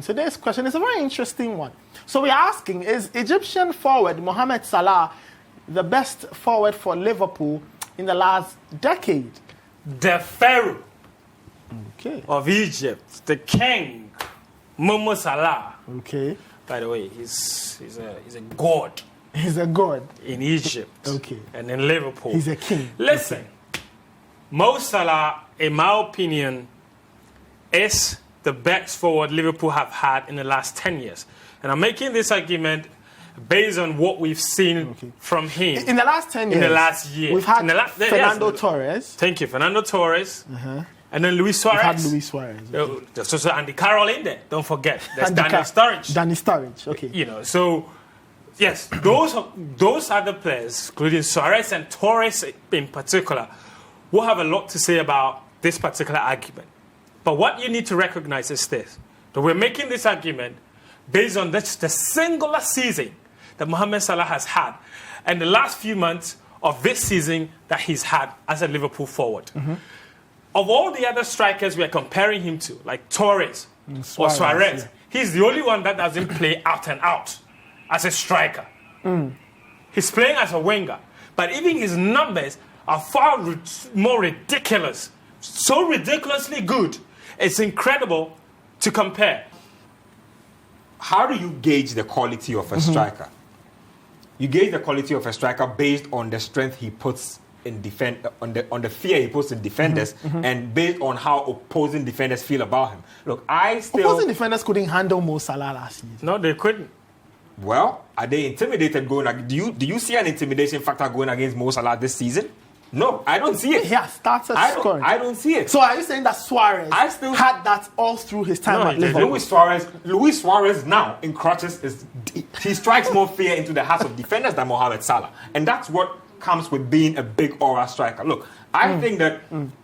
Today's question is a very interesting one. So we're asking, is Egyptian forward Mohammed Salah the best forward for Liverpool in the last decade? The Pharaoh of Egypt, the king, Mohammed Salah. Okay. By the way, he's a god. He's a god. In Egypt. Okay. And in Liverpool. He's a king. Listen, Mo Salah, in my opinion, is the best forward Liverpool have had in the last 10 years. And I'm making this argument based on what we've seen from him. In the last 10 years? In the last year. We've had Fernando Torres. Thank you. Fernando Torres. And then Luis Suarez. We've had Luis Suarez. Okay. There's also Andy Carroll in there. Don't forget. There's Daniel Sturridge. Danny Sturridge. Okay. You know, so, yes, those are the players, including Suarez and Torres in particular, will have a lot to say about this particular argument. But what you need to recognize is this, that we're making this argument based on the singular season that Mohammed Salah has had and the last few months of this season that he's had as a Liverpool forward. Of all the other strikers we're comparing him to, like Torres or Suarez, he's the only one that doesn't play out and out as a striker. He's playing as a winger. But even his numbers are far more ridiculous. So ridiculously good. It's incredible to compare. How do you gauge the quality of a striker? You gauge the quality of a striker based on the strength he puts in on the fear he puts in defenders, and based on how opposing defenders feel about him. Look, opposing defenders couldn't handle Mo Salah last season. No, they couldn't. Well, are they intimidated going? Do you see an intimidation factor going against Mo Salah this season? No, I don't see it. He has started scoring. I don't see it. So are you saying that Suarez had that all through his time at Liverpool? Luis Suarez now in crutches he strikes more fear into the hearts of defenders than Mohammed Salah, and that's what comes with being a big aura striker. Look, I think that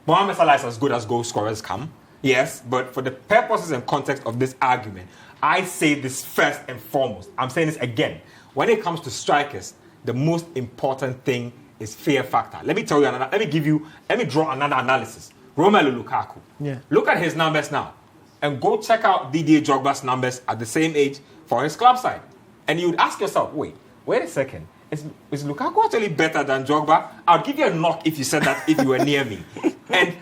Mohammed Salah is as good as goal scorers come. Yes, but for the purposes and context of this argument, I say this first and foremost. I'm saying this again. When it comes to strikers, the most important thing is fear factor. Let me draw another analysis. Romelu Lukaku. Yeah. Look at his numbers now. And go check out Didier Drogba's numbers at the same age for his club side. And you'd ask yourself, wait a second. Is Lukaku actually better than Drogba? I'll give you a knock if you said that if you were near me. And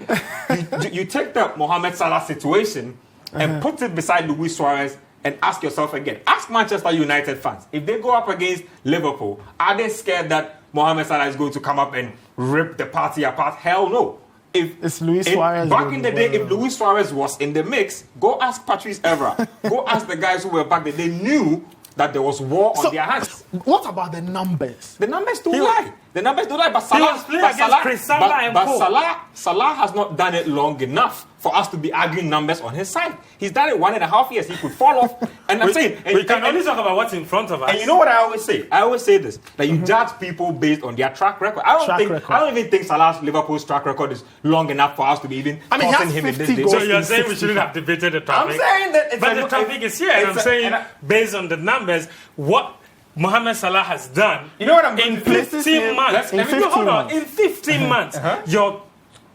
you take the Mohammed Salah situation and put it beside Luis Suarez and ask yourself again. Ask Manchester United fans. If they go up against Liverpool, are they scared that Mohammed Salah is going to come up and rip the party apart? Hell no. It's Luis Suarez. Back in the day, if Luis Suarez was in the mix, go ask Patrice Evra. Go ask the guys who were back there. They knew that there was war on their hands. What about the numbers? The numbers do lie. The numbers do lie. But Salah has not done it long enough for us to be arguing numbers on his side. He's done it 1.5 years. He could fall off. And I'm saying... We can only talk about what's in front of us. And you know what I always say? I always say this, that you judge people based on their track record. I don't even think Salah's Liverpool's track record is long enough for us to be even tossing him in this day. So you're saying we shouldn't have debated the topic? I'm saying that... But the topic is here. And I'm saying, based on the numbers, what Mohammed Salah has done in 15 months. In 15 months, your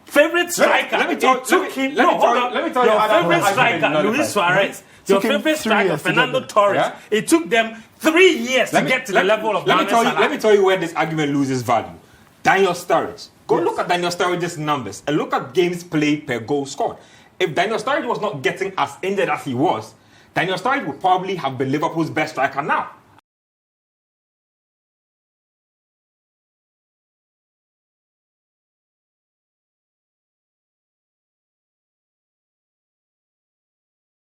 favorite striker, your favorite striker, Luis Suarez, your favorite striker, Fernando Torres, it took them 3 years to get to the level of Mohammed Salah. Let me tell you where this argument loses value. Daniel Sturridge. Go look at Daniel Sturridge's numbers and look at games played per goal scored. If Daniel Sturridge was not getting as injured as he was, Daniel Sturridge would probably have been Liverpool's best striker now.